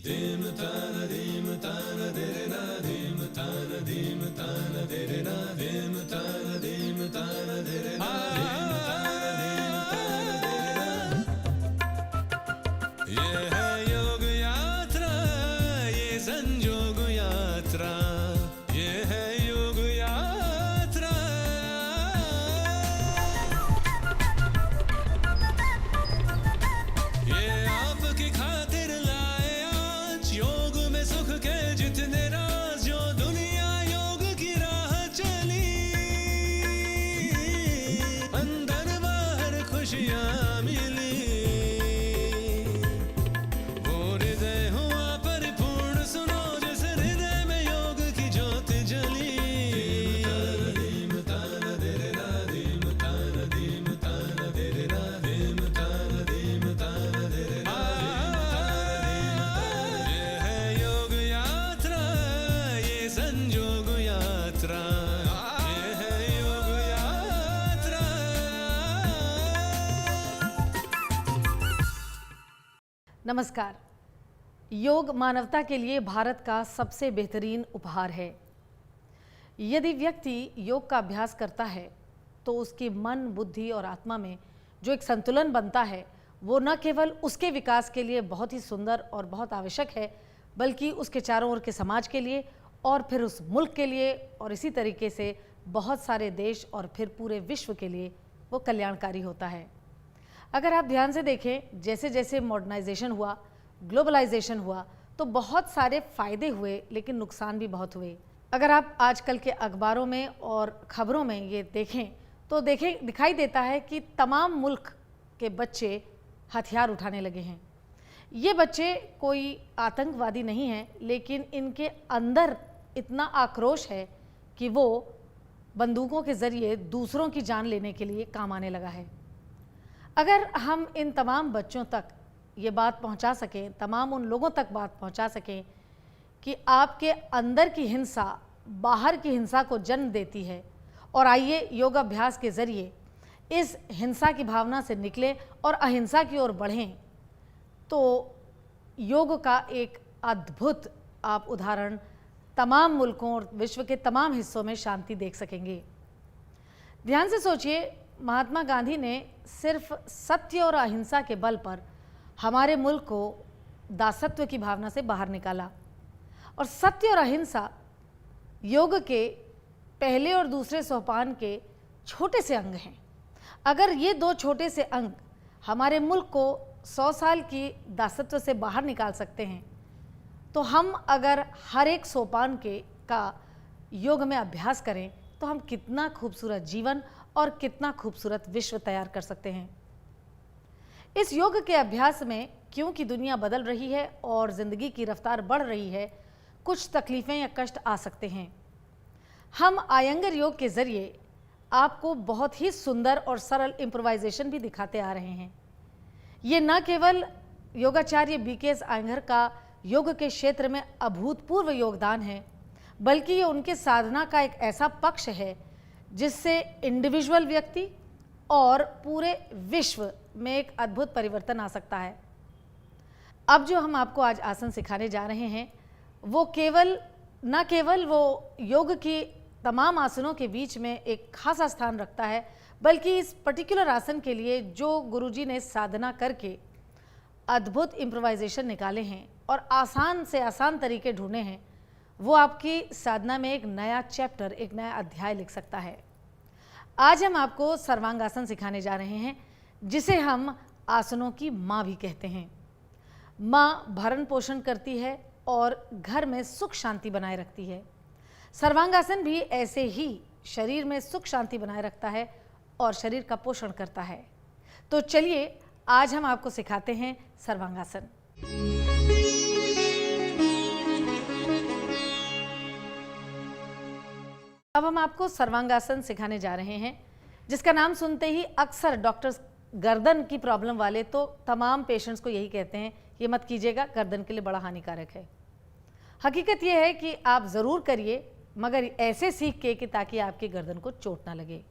ये है योग यात्रा, ये संयोग यात्रा, ये है योग यात्रा। ये आपकी खातिर लाए आज योग में सुख के जितने राज, जो दुनिया योग की राह चली, अंदर बाहर खुशियाँ मिली, वो हृदय हुआ परिपूर्ण, सुनो जिस हृदय में योग की ज्योत जली। ये है योग यात्रा, ये संयोग यात्रा, ये है योग यात्रा। नमस्कार। योग मानवता के लिए भारत का सबसे बेहतरीन उपहार है। यदि व्यक्ति योग का अभ्यास करता है तो उसके मन, बुद्धि और आत्मा में जो एक संतुलन बनता है वो न केवल उसके विकास के लिए बहुत ही सुंदर और बहुत आवश्यक है, बल्कि उसके चारों ओर के समाज के लिए और फिर उस मुल्क के लिए और इसी तरीके से बहुत सारे देश और फिर पूरे विश्व के लिए वो कल्याणकारी होता है। अगर आप ध्यान से देखें, जैसे जैसे मॉडर्नाइजेशन हुआ, ग्लोबलाइजेशन हुआ, तो बहुत सारे फ़ायदे हुए लेकिन नुकसान भी बहुत हुए। अगर आप आजकल के अखबारों में और ख़बरों में ये देखें तो दिखाई देता है कि तमाम मुल्क के बच्चे हथियार उठाने लगे हैं। ये बच्चे कोई आतंकवादी नहीं हैं, लेकिन इनके अंदर इतना आक्रोश है कि वो बंदूकों के ज़रिए दूसरों की जान लेने के लिए काम आने लगा है। अगर हम इन तमाम बच्चों तक ये बात पहुंचा सकें, तमाम उन लोगों तक बात पहुंचा सकें कि आपके अंदर की हिंसा बाहर की हिंसा को जन्म देती है, और आइए योग अभ्यास के ज़रिए इस हिंसा की भावना से निकलें और अहिंसा की ओर बढ़ें, तो योग का एक अद्भुत आप उदाहरण तमाम मुल्कों और विश्व के तमाम हिस्सों में शांति देख सकेंगे। ध्यान से सोचिए, महात्मा गांधी ने सिर्फ सत्य और अहिंसा के बल पर हमारे मुल्क को दासत्व की भावना से बाहर निकाला, और सत्य और अहिंसा योग के पहले और दूसरे सोपान के छोटे से अंग हैं। अगर ये दो छोटे से अंग हमारे मुल्क को 100 साल की दासत्व से बाहर निकाल सकते हैं, तो हम अगर हर एक सोपान का योग में अभ्यास करें तो हम कितना खूबसूरत जीवन और कितना खूबसूरत विश्व तैयार कर सकते हैं। इस योग के अभ्यास में क्योंकि दुनिया बदल रही है और ज़िंदगी की रफ्तार बढ़ रही है, कुछ तकलीफ़ें या कष्ट आ सकते हैं। हम आयंगर योग के ज़रिए आपको बहुत ही सुंदर और सरल इम्प्रोवाइजेशन भी दिखाते आ रहे हैं। ये न केवल योगाचार्य BKS आयंगर का योग के क्षेत्र में अभूतपूर्व योगदान है, बल्कि ये उनके साधना का एक ऐसा पक्ष है जिससे इंडिविजुअल व्यक्ति और पूरे विश्व में एक अद्भुत परिवर्तन आ सकता है। अब जो हम आपको आज आसन सिखाने जा रहे हैं वो न केवल वो योग की तमाम आसनों के बीच में एक खासा स्थान रखता है, बल्कि इस पर्टिकुलर आसन के लिए जो गुरुजी ने साधना करके अद्भुत इम्प्रोवाइजेशन निकाले हैं और आसान से आसान तरीके ढूंढे हैं, वो आपकी साधना में एक नया चैप्टर, एक नया अध्याय लिख सकता है। आज हम आपको सर्वांगासन सिखाने जा रहे हैं, जिसे हम आसनों की माँ भी कहते हैं। माँ भरण पोषण करती है और घर में सुख शांति बनाए रखती है। सर्वांगासन भी ऐसे ही शरीर में सुख शांति बनाए रखता है और शरीर का पोषण करता है। तो चलिए आज हम आपको सिखाते हैं सर्वांगासन। अब हम आपको सर्वांगासन सिखाने जा रहे हैं, जिसका नाम सुनते ही अक्सर डॉक्टर्स गर्दन की प्रॉब्लम वाले तो तमाम पेशेंट्स को यही कहते हैं, ये मत कीजिएगा, गर्दन के लिए बड़ा हानिकारक है। हकीकत यह है कि आप ज़रूर करिए, मगर ऐसे सीख के कि ताकि आपकी गर्दन को चोट ना लगे।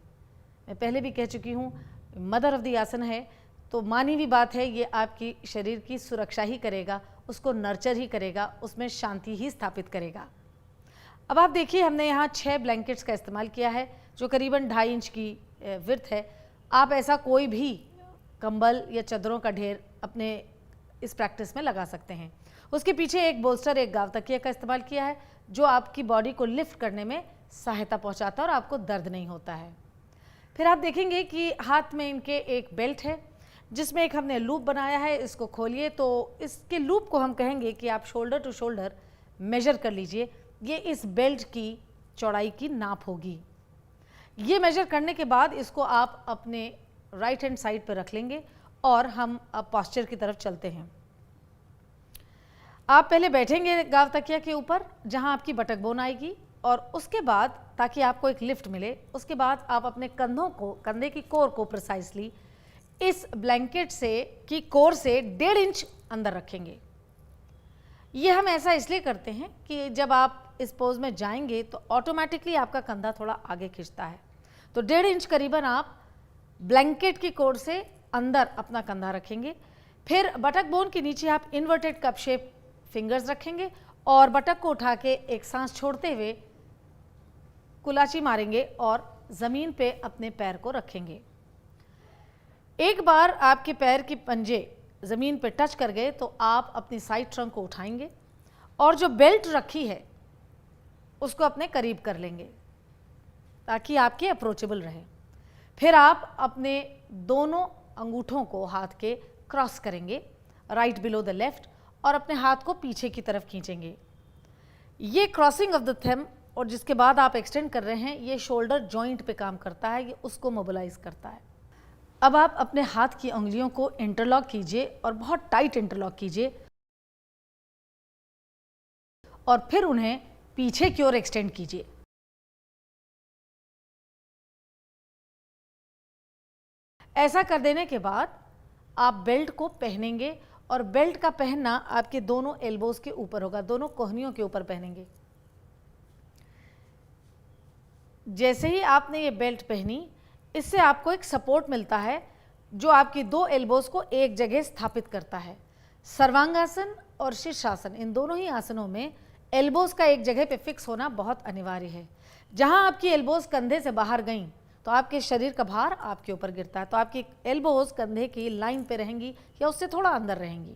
मैं पहले भी कह चुकी हूँ, मदर ऑफ द आसन है, तो मानी हुई बात है, ये आपकी शरीर की सुरक्षा ही करेगा, उसको नर्चर ही करेगा, उसमें शांति ही स्थापित करेगा। अब आप देखिए, हमने यहाँ 6 ब्लैंकेट्स का इस्तेमाल किया है जो करीबन 2.5 इंच की विड्थ है। आप ऐसा कोई भी कंबल या चादरों का ढेर अपने इस प्रैक्टिस में लगा सकते हैं। उसके पीछे एक बोल्स्टर, एक गाव तकिया का इस्तेमाल किया है जो आपकी बॉडी को लिफ्ट करने में सहायता पहुंचाता है और आपको दर्द नहीं होता है। फिर आप देखेंगे कि हाथ में इनके एक बेल्ट है जिसमें एक हमने लूप बनाया है। इसको खोलिए तो इसके लूप को हम कहेंगे कि आप शोल्डर टू शोल्डर मेजर कर लीजिए। ये इस बेल्ट की चौड़ाई की नाप होगी। ये मेजर करने के बाद इसको आप अपने राइट हैंड साइड पर रख लेंगे और हम अब पोस्चर की तरफ चलते हैं। आप पहले बैठेंगे गाव तकिया के ऊपर जहां आपकी बटक बोन आएगी और उसके बाद, ताकि आपको एक लिफ्ट मिले, उसके बाद आप अपने कंधों को, कंधे की कोर को प्रिसाइसली इस ब्लैंकेट से की कोर से 1.5 इंच अंदर रखेंगे। ये हम ऐसा इसलिए करते हैं कि जब आप इस पोज में जाएंगे तो ऑटोमेटिकली आपका कंधा थोड़ा आगे खिंचता है। तो 1.5 इंच करीबन आप ब्लैंकेट की कोर से अंदर अपना कंधा रखेंगे। फिर बटक बोन के नीचे आप इन्वर्टेड कप शेप फिंगर्स रखेंगे और बटक को उठा के एक सांस छोड़ते हुए कुलाची मारेंगे और ज़मीन पे अपने पैर को रखेंगे। एक बार आपके पैर की पंजे ज़मीन पे टच कर गए तो आप अपनी साइड ट्रंक को उठाएंगे और जो बेल्ट रखी है उसको अपने करीब कर लेंगे ताकि आपके अप्रोचेबल रहे। फिर आप अपने दोनों अंगूठों को हाथ के क्रॉस करेंगे राइट बिलो द लेफ्ट और अपने हाथ को पीछे की तरफ खींचेंगे। ये क्रॉसिंग ऑफ द थंब और जिसके बाद आप एक्सटेंड कर रहे हैं, ये शोल्डर जॉइंट पे काम करता है, ये उसको मोबिलाइज करता है। अब आप अपने हाथ की उंगलियों को इंटरलॉक कीजिए और बहुत टाइट इंटरलॉक कीजिए और फिर उन्हें पीछे की ओर एक्सटेंड कीजिए। ऐसा कर देने के बाद आप बेल्ट को पहनेंगे और बेल्ट का पहनना आपके दोनों एल्बोज के ऊपर होगा, दोनों कोहनियों के ऊपर पहनेंगे। जैसे ही आपने ये बेल्ट पहनी, इससे आपको एक सपोर्ट मिलता है जो आपकी 2 एल्बोज को एक जगह स्थापित करता है। सर्वांगासन और शीर्षासन, इन दोनों ही आसनों में एल्बोज का एक जगह पे फिक्स होना बहुत अनिवार्य है। जहां आपकी एल्बोज कंधे से बाहर गई तो आपके शरीर का भार आपके ऊपर गिरता है, तो आपकी एल्बोज कंधे की लाइन पे रहेंगी या उससे थोड़ा अंदर रहेंगी।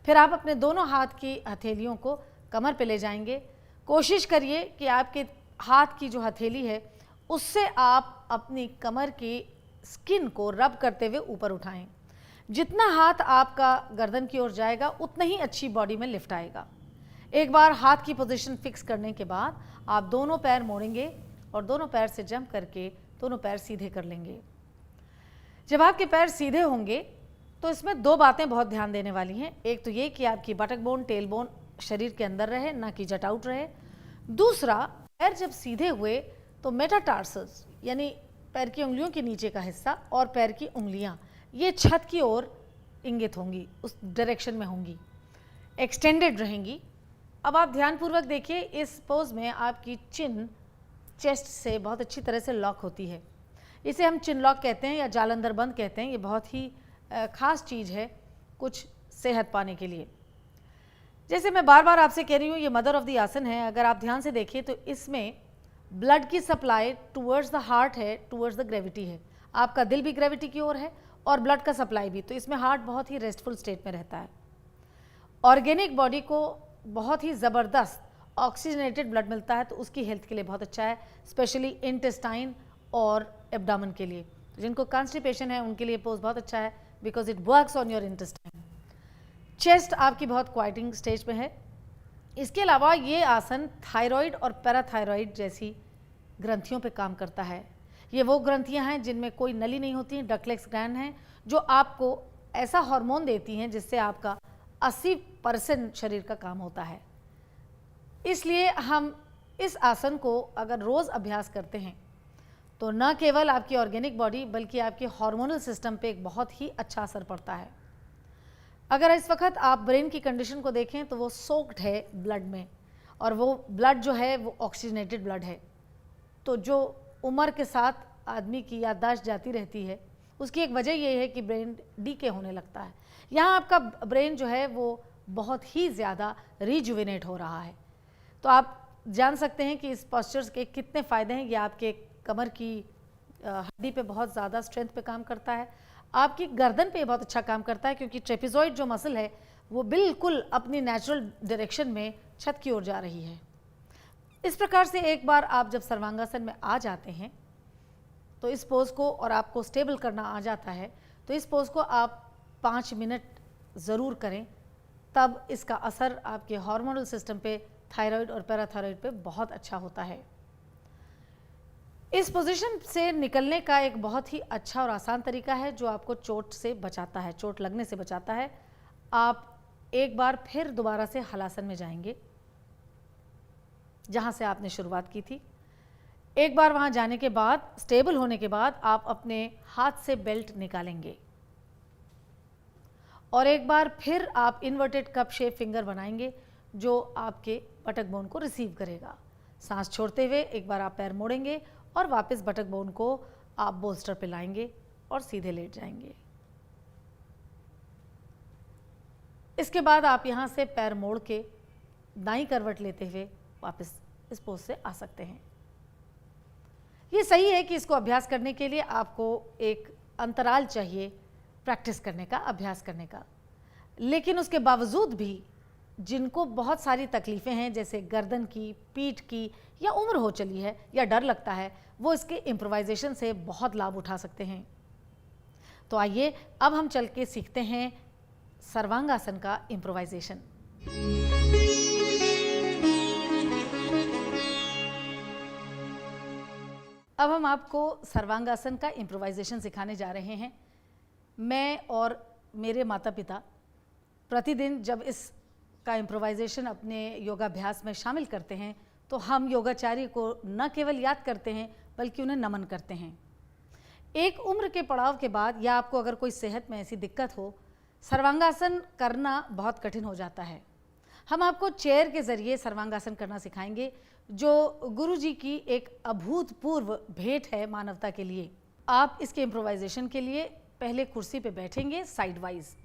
फिर आप अपने दोनों हाथ की हथेलियों को कमर पे ले जाएंगे। कोशिश करिए कि आपके हाथ की जो हथेली है उससे आप अपनी कमर की स्किन को रब करते हुए ऊपर उठाएं। जितना हाथ आपका गर्दन की ओर जाएगा उतना ही अच्छी बॉडी में लिफ्ट आएगा। एक बार हाथ की पोजीशन फिक्स करने के बाद आप दोनों पैर मोड़ेंगे और दोनों पैर से जंप करके दोनों पैर सीधे कर लेंगे। जब आपके पैर सीधे होंगे तो इसमें 2 बातें बहुत ध्यान देने वाली हैं। एक तो ये कि आपकी बटक बोन, टेल बोन शरीर के अंदर रहे, ना कि जट आउट रहे। दूसरा, पैर जब सीधे हुए तो मेटाटार्सस यानी पैर की उंगलियों के नीचे का हिस्सा और पैर की उंगलियां ये छत की ओर इंगित होंगी, उस डायरेक्शन में होंगी, एक्सटेंडेड रहेंगी। अब आप ध्यानपूर्वक देखिए, इस पोज में आपकी चिन चेस्ट से बहुत अच्छी तरह से लॉक होती है। इसे हम चिन लॉक कहते हैं या जालंधर बंद कहते हैं। ये बहुत ही खास चीज़ है कुछ सेहत पाने के लिए। जैसे मैं बार बार आपसे कह रही हूँ, ये मदर ऑफ द आसन है। अगर आप ध्यान से देखिए तो इसमें ब्लड की सप्लाई टूवर्ड्स द हार्ट है, टूवर्ड्स द ग्रेविटी है। आपका दिल भी ग्रेविटी की ओर है और ब्लड का सप्लाई भी, तो इसमें हार्ट बहुत ही रेस्टफुल स्टेट में रहता है। ऑर्गेनिक बॉडी को बहुत ही ज़बरदस्त ऑक्सीजनेटेड ब्लड मिलता है, तो उसकी हेल्थ के लिए बहुत अच्छा है, स्पेशली इंटेस्टाइन और एब्डामन के लिए। जिनको कॉन्स्टिपेशन है उनके लिए पोज बहुत अच्छा है because it works on your intestine. Chest आपकी बहुत क्वाइटिंग स्टेज में है। इसके अलावा ये आसन थायराइड और पैराथायराइड जैसी ग्रंथियों पे काम करता है। ये वो ग्रंथियां हैं जिनमें कोई नली नहीं होती, डक्लेक्स ग्लैंड हैं जो आपको ऐसा हार्मोन देती हैं जिससे आपका 80% शरीर का काम होता है। इसलिए हम इस आसन को अगर रोज़ अभ्यास करते हैं तो न केवल आपकी ऑर्गेनिक बॉडी बल्कि आपके हार्मोनल सिस्टम पे एक बहुत ही अच्छा असर पड़ता है। अगर इस वक्त आप ब्रेन की कंडीशन को देखें तो वो सोक्ड है ब्लड में, और वो ब्लड जो है वो ऑक्सीजनेटेड ब्लड है। तो जो उम्र के साथ आदमी की याददाश्त जाती रहती है उसकी एक वजह ये है कि ब्रेन डीके होने लगता है। यहाँ आपका ब्रेन जो है वो बहुत ही ज़्यादा रिजुविनेट हो रहा है। तो आप जान सकते हैं कि इस पॉस्चर्स के कितने फ़ायदे हैं। ये आपके कमर की हड्डी पे बहुत ज़्यादा स्ट्रेंथ पे काम करता है, आपकी गर्दन पे बहुत अच्छा काम करता है, क्योंकि ट्रेपेजॉइड जो मसल है वो बिल्कुल अपनी नेचुरल डायरेक्शन में छत की ओर जा रही है। इस प्रकार से एक बार आप जब सर्वांगासन में आ जाते हैं तो इस पोज को, और आपको स्टेबल करना आ जाता है, तो इस पोज को आप 5 मिनट ज़रूर करें, तब इसका असर आपके हार्मोनल सिस्टम पे, थायराइड और पैराथायराइड पे बहुत अच्छा होता है। इस पोजीशन से निकलने का एक बहुत ही अच्छा और आसान तरीका है जो आपको चोट से बचाता है, चोट लगने से बचाता है। आप एक बार फिर दोबारा से हलासन में जाएंगे जहां से आपने शुरुआत की थी। एक बार वहां जाने के बाद, स्टेबल होने के बाद, आप अपने हाथ से बेल्ट निकालेंगे और एक बार फिर आप इन्वर्टेड कप शेप फिंगर बनाएंगे जो आपके बटक बोन को रिसीव करेगा। सांस छोड़ते हुए एक बार आप पैर मोड़ेंगे और वापस बटक बोन को आप बोल्स्टर पे लाएंगे और सीधे लेट जाएंगे। इसके बाद आप यहाँ से पैर मोड़ के दाईं करवट लेते हुए वापस इस पोज से आ सकते हैं। ये सही है कि इसको अभ्यास करने के लिए आपको एक अंतराल चाहिए प्रैक्टिस करने का, अभ्यास करने का। लेकिन उसके बावजूद भी जिनको बहुत सारी तकलीफ़ें हैं, जैसे गर्दन की, पीठ की, या उम्र हो चली है या डर लगता है, वो इसके इम्प्रोवाइजेशन से बहुत लाभ उठा सकते हैं। तो आइए अब हम चल के सीखते हैं सर्वांगासन का इम्प्रोवाइजेशन। अब हम आपको सर्वांगासन का इम्प्रोवाइजेशन सिखाने जा रहे हैं। मैं और मेरे माता पिता प्रतिदिन जब इस का इम्प्रोवाइजेशन अपने योगाभ्यास में शामिल करते हैं तो हम योगाचार्य को न केवल याद करते हैं बल्कि उन्हें नमन करते हैं। एक उम्र के पड़ाव के बाद, या आपको अगर कोई सेहत में ऐसी दिक्कत हो, सर्वांगासन करना बहुत कठिन हो जाता है। हम आपको चेयर के ज़रिए सर्वांगासन करना सिखाएंगे जो गुरुजी की एक अभूतपूर्व भेंट है मानवता के लिए। आप इसके इम्प्रोवाइजेशन के लिए पहले कुर्सी पे बैठेंगे साइड वाइज,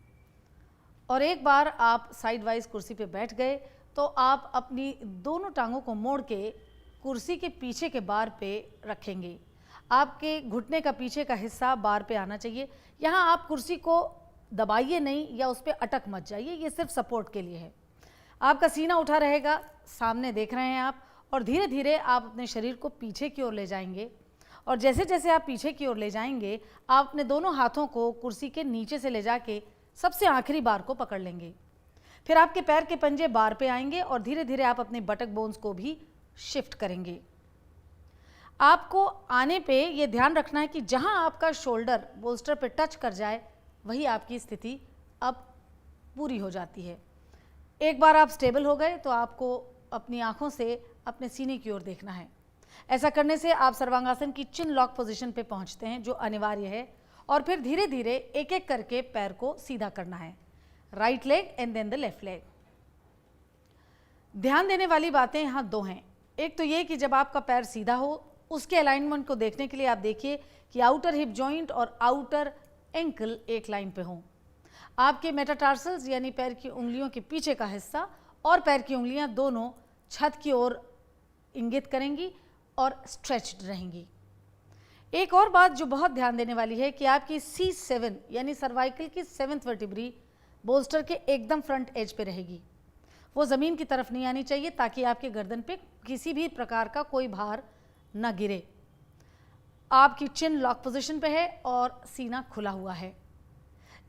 और एक बार आप साइड वाइज कुर्सी पे बैठ गए तो आप अपनी दोनों टांगों को मोड़ के कुर्सी के पीछे के बार पे रखेंगे। आपके घुटने का पीछे का हिस्सा बार पे आना चाहिए। यहाँ आप कुर्सी को दबाइए नहीं या उस पर अटक मत जाइए, ये सिर्फ सपोर्ट के लिए है। आपका सीना उठा रहेगा, सामने देख रहे हैं आप, और धीरे धीरे आप अपने शरीर को पीछे की ओर ले जाएंगे। और जैसे जैसे आप पीछे की ओर ले जाएंगे, आप अपने दोनों हाथों को कुर्सी के नीचे से ले जाके सबसे आखिरी बार को पकड़ लेंगे। फिर आपके पैर के पंजे बार पे आएंगे और धीरे धीरे आप अपने बटक बोन्स को भी शिफ्ट करेंगे। आपको आने पे ये ध्यान रखना है कि जहां आपका शोल्डर बोल्स्टर पे टच कर जाए वही आपकी स्थिति अब पूरी हो जाती है। एक बार आप स्टेबल हो गए तो आपको अपनी आंखों से अपने सीने की ओर देखना है। ऐसा करने से आप सर्वांगासन की चिन लॉक पोजीशन पे पहुंचते हैं जो अनिवार्य है, और फिर धीरे धीरे एक एक करके पैर को सीधा करना है, right leg and then the left leg. ध्यान देने वाली बातें यहाँ दो हैं। एक तो ये कि जब आपका पैर सीधा हो, उसके अलाइनमेंट को देखने के लिए आप देखिए कि आउटर हिप जॉइंट और आउटर एंकल एक लाइन पे हों। आपके मेटाटार्सल्स यानी पैर की उंगलियों के पीछे का हिस्सा और पैर की उंगलियां दोनों छत की ओर इंगित करेंगी और स्ट्रेच्ड रहेंगी। एक और बात जो बहुत ध्यान देने वाली है कि आपकी C7 यानी सर्वाइकल की 7th वर्टिब्री बोल्स्टर के एकदम फ्रंट एज पे रहेगी। वो ज़मीन की तरफ नहीं आनी चाहिए ताकि आपके गर्दन पे किसी भी प्रकार का कोई भार न गिरे। आपकी चिन लॉक पोजीशन पे है और सीना खुला हुआ है।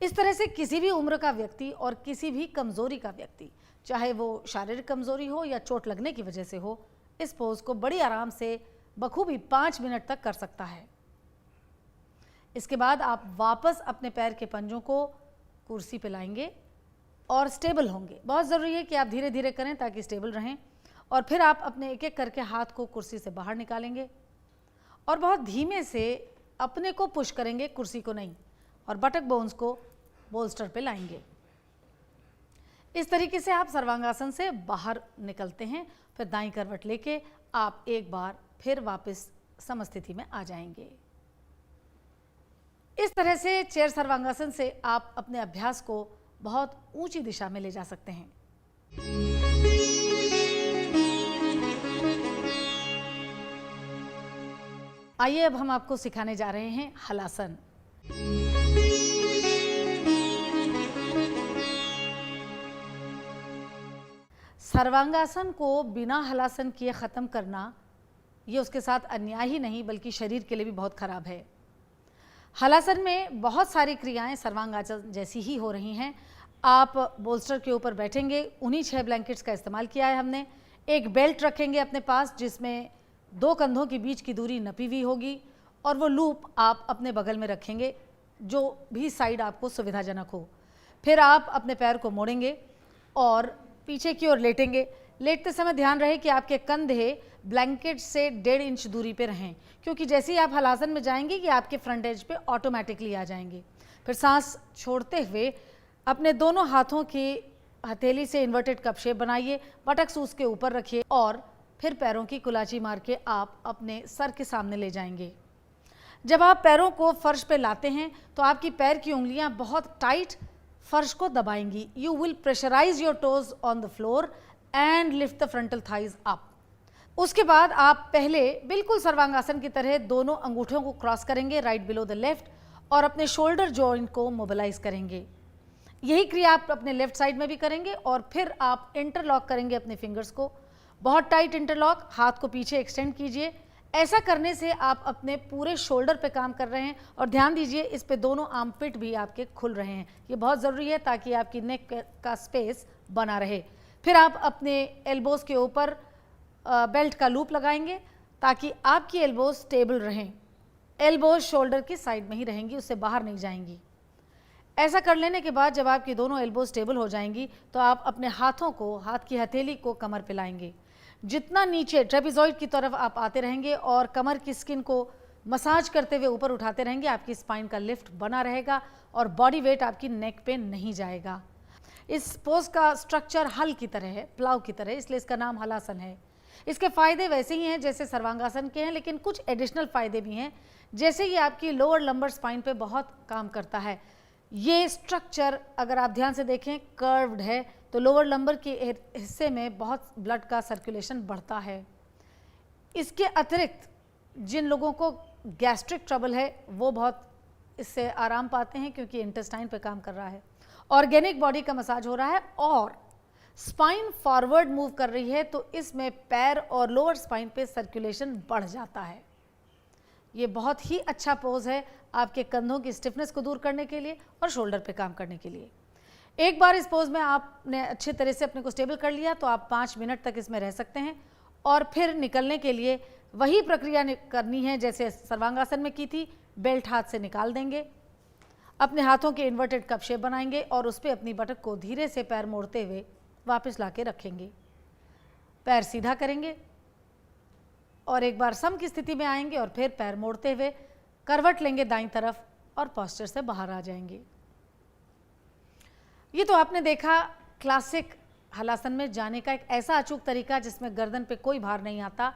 इस तरह से किसी भी उम्र का व्यक्ति और किसी भी कमज़ोरी का व्यक्ति, चाहे वो शारीरिक कमज़ोरी हो या चोट लगने की वजह से हो, इस पोज को बड़ी आराम से बखूबी 5 मिनट तक कर सकता है। इसके बाद आप वापस अपने पैर के पंजों को कुर्सी पे लाएंगे और स्टेबल होंगे। बहुत ज़रूरी है कि आप धीरे धीरे करें ताकि स्टेबल रहें। और फिर आप अपने एक एक करके हाथ को कुर्सी से बाहर निकालेंगे और बहुत धीमे से अपने को पुश करेंगे, कुर्सी को नहीं, और बटक बोन्स को बोल्स्टर पे लाएंगे। इस तरीके से आप सर्वांगासन से बाहर निकलते हैं। फिर दाईं करवट लेके आप एक बार फिर वापस समस्थिति में आ जाएंगे। इस तरह से चेयर सर्वांगासन से आप अपने अभ्यास को बहुत ऊंची दिशा में ले जा सकते हैं। आइए अब हम आपको सिखाने जा रहे हैं हलासन। सर्वांगासन को बिना हलासन किए ख़त्म करना ये उसके साथ अन्याय ही नहीं बल्कि शरीर के लिए भी बहुत खराब है। हलासन में बहुत सारी क्रियाएं सर्वांगासन जैसी ही हो रही हैं। आप बोल्स्टर के ऊपर बैठेंगे, उन्हीं 6 ब्लैंकेट्स का इस्तेमाल किया है हमने। एक बेल्ट रखेंगे अपने पास जिसमें 2 कंधों के बीच की दूरी नपी हुई होगी और वो लूप आप अपने बगल में रखेंगे जो भी साइड आपको सुविधाजनक हो। फिर आप अपने पैर को मोड़ेंगे और पीछे की ओर लेटेंगे। लेटते समय ध्यान रहे कि आपके कंधे ब्लैंकेट से 1.5 इंच दूरी पे रहें, क्योंकि जैसे ही आप हलासन में जाएंगे ये आपके फ्रंट एज पे ऑटोमेटिकली आ जाएंगे। फिर सांस छोड़ते हुए अपने दोनों हाथों की हथेली से इन्वर्टेड कप शेप बनाइए, बटक्स उसके ऊपर रखिए और फिर पैरों की कुलाची मार के आप अपने सर के सामने ले जाएंगे। जब आप पैरों को फर्श पे लाते हैं तो आपकी पैर की उंगलियां बहुत टाइट फर्श को दबाएंगी। You will pressurise your toes on the floor and lift the frontal thighs up. उसके बाद आप पहले बिल्कुल सर्वांगासन की तरह दोनों अंगूठों को क्रॉस करेंगे राइट बिलो द लेफ्ट और अपने शोल्डर जॉइंट को मोबिलाइज करेंगे। यही क्रिया आप अपने लेफ्ट साइड में भी करेंगे और फिर आप इंटरलॉक करेंगे अपने फिंगर्स को, बहुत टाइट इंटरलॉक। हाथ को पीछे एक्सटेंड कीजिए। ऐसा करने से आप अपने पूरे शोल्डर पे काम कर रहे हैं और ध्यान दीजिए इस पे दोनों आर्मपिट भी आपके खुल रहे हैं। ये बहुत ज़रूरी है ताकि आपकी नेक का स्पेस बना रहे। फिर आप अपने एल्बोज के ऊपर बेल्ट का लूप लगाएंगे ताकि आपकी एल्बोज स्टेबल रहें। एल्बोज शोल्डर की साइड में ही रहेंगी, उससे बाहर नहीं जाएंगी। ऐसा कर लेने के बाद जब आपकी दोनों एल्बोज स्टेबल हो जाएंगी तो आप अपने हाथों को, हाथ की हथेली को कमर पे लाएंगे। जितना नीचे ट्रेपेजॉइड की तरफ आप आते रहेंगे और कमर की स्किन को मसाज करते हुए ऊपर उठाते रहेंगे, आपकी स्पाइन का लिफ्ट बना रहेगा और बॉडी वेट आपकी नेक पे नहीं जाएगा। इस पोज का स्ट्रक्चर हल की तरह है, प्लाव की तरह, इसलिए इसका नाम हलासन है। इसके फ़ायदे वैसे ही हैं जैसे सर्वांगासन के हैं, लेकिन कुछ एडिशनल फ़ायदे भी हैं। जैसे ये आपकी लोअर लंबर स्पाइन पे बहुत काम करता है। ये स्ट्रक्चर अगर आप ध्यान से देखें कर्व्ड है तो लोअर लंबर के हिस्से में बहुत ब्लड का सर्कुलेशन बढ़ता है। इसके अतिरिक्त जिन लोगों को गैस्ट्रिक ट्रबल है वो बहुत इससे आराम पाते हैं क्योंकि इंटेस्टाइन पे काम कर रहा है। ऑर्गेनिक बॉडी का मसाज हो रहा है और स्पाइन फॉरवर्ड मूव कर रही है तो इसमें पैर और लोअर स्पाइन पे सर्कुलेशन बढ़ जाता है। ये बहुत ही अच्छा पोज है आपके कंधों की स्टिफनेस को दूर करने के लिए और शोल्डर पे काम करने के लिए। एक बार इस पोज में आपने अच्छे तरह से अपने को स्टेबल कर लिया तो आप 5 मिनट तक इसमें रह सकते हैं और फिर निकलने के लिए वही प्रक्रिया करनी है जैसे सर्वांगासन में की थी। बेल्ट हाथ से निकाल देंगे, अपने हाथों के इन्वर्टेड कप शेप बनाएंगे और उस पर अपनी बटक को धीरे से पैर मोड़ते हुए वापस लाके रखेंगे। पैर सीधा करेंगे और एक बार सम की स्थिति में आएंगे और फिर पैर मोड़ते हुए करवट लेंगे दाईं तरफ और पोस्चर से बाहर आ जाएंगे। ये तो आपने देखा क्लासिक हलासन में जाने का एक ऐसा अचूक तरीका जिसमें गर्दन पे कोई भार नहीं आता।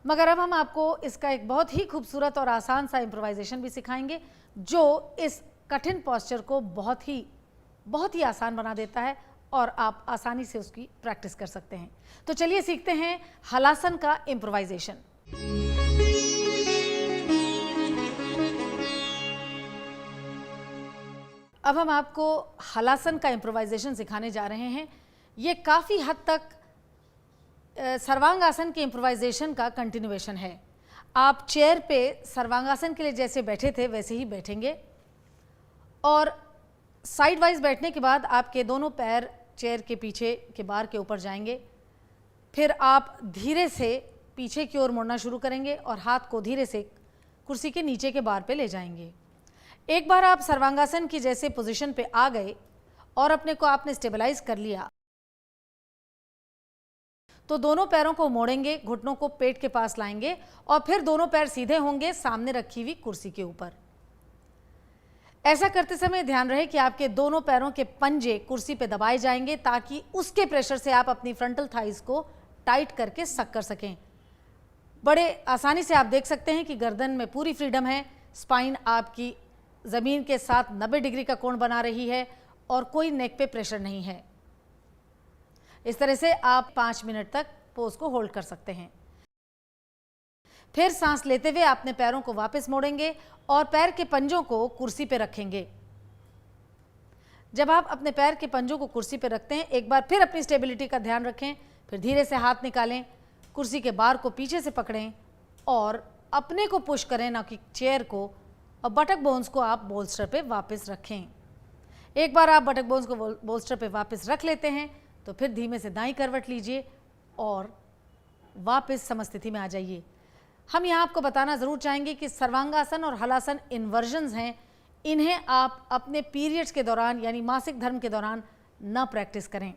मगर अब हम आपको इसका एक बहुत ही खूबसूरत और आसान सा इम्प्रोवाइजेशन भी सिखाएंगे जो इस कठिन पोस्चर को बहुत ही आसान बना देता है और आप आसानी से उसकी प्रैक्टिस कर सकते हैं। तो चलिए सीखते हैं हलासन का इम्प्रोवाइजेशन। अब हम आपको हलासन का इम्प्रोवाइजेशन सिखाने जा रहे हैं। ये काफ़ी हद तक सर्वांगासन के इम्प्रोवाइजेशन का कंटिन्यूएशन है। आप चेयर पे सर्वांगासन के लिए जैसे बैठे थे वैसे ही बैठेंगे और साइड वाइज बैठने के बाद आपके दोनों पैर चेयर के पीछे के बार के ऊपर जाएंगे। फिर आप धीरे से पीछे की ओर मुड़ना शुरू करेंगे और हाथ को धीरे से कुर्सी के नीचे के बार पे ले जाएंगे। एक बार आप सर्वांगासन की जैसे पोजीशन पे आ गए और अपने को आपने स्टेबलाइज कर लिया तो दोनों पैरों को मोड़ेंगे, घुटनों को पेट के पास लाएंगे और फिर दोनों पैर सीधे होंगे सामने रखी हुई कुर्सी के ऊपर। ऐसा करते समय ध्यान रहे कि आपके दोनों पैरों के पंजे कुर्सी पे दबाए जाएंगे ताकि उसके प्रेशर से आप अपनी फ्रंटल थाइज को टाइट करके सक कर सकें। बड़े आसानी से आप देख सकते हैं कि गर्दन में पूरी फ्रीडम है, स्पाइन आपकी ज़मीन के साथ 90 डिग्री का कोण बना रही है और कोई नेक पे प्रेशर नहीं है। इस तरह से आप 5 मिनट तक पोज को होल्ड कर सकते हैं। फिर सांस लेते हुए अपने पैरों को वापस मोड़ेंगे और पैर के पंजों को कुर्सी पे रखेंगे। जब आप अपने पैर के पंजों को कुर्सी पे रखते हैं, एक बार फिर अपनी स्टेबिलिटी का ध्यान रखें। फिर धीरे से हाथ निकालें, कुर्सी के बार को पीछे से पकड़ें और अपने को पुश करें, ना कि चेयर को, और बटक बोन्स को आप बोल्स्टर पे वापस रखें। एक बार आप बटक बोन्स को बोल्स्टर पे वापस रख लेते हैं तो फिर धीमे से दाईं करवट लीजिए और वापस समस्थिति में आ जाइए। हम यहाँ आपको बताना ज़रूर चाहेंगे कि सर्वांगासन और हलासन इन्वर्जन्स हैं, इन्हें आप अपने पीरियड्स के दौरान यानी मासिक धर्म के दौरान न प्रैक्टिस करें।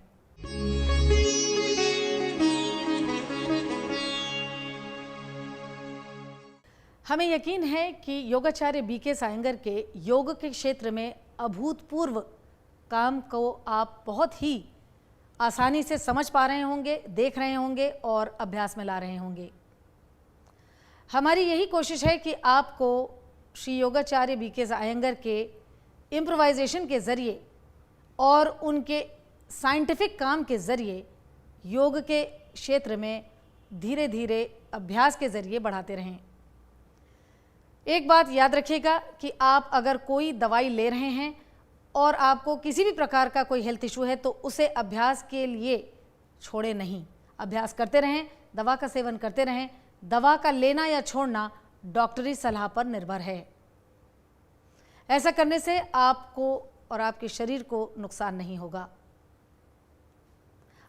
हमें यकीन है कि योगाचार्य बीके सायंगर के योग के क्षेत्र में अभूतपूर्व काम को आप बहुत ही आसानी से समझ पा रहे होंगे, देख रहे होंगे और अभ्यास में ला रहे होंगे। हमारी यही कोशिश है कि आपको श्री योगाचार्य बीके सायंगर के इम्प्रोवाइजेशन के ज़रिए और उनके साइंटिफिक काम के ज़रिए योग के क्षेत्र में धीरे धीरे अभ्यास के ज़रिए बढ़ाते रहें। एक बात याद रखिएगा कि आप अगर कोई दवाई ले रहे हैं और आपको किसी भी प्रकार का कोई हेल्थ इशू है तो उसे अभ्यास के लिए छोड़े नहीं, अभ्यास करते रहें, दवा का सेवन करते रहें। दवा का लेना या छोड़ना डॉक्टरी सलाह पर निर्भर है। ऐसा करने से आपको और आपके शरीर को नुकसान नहीं होगा।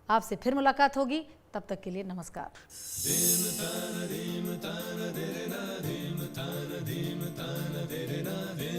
आपसे फिर मुलाकात होगी, तब तक के लिए नमस्कार। Dim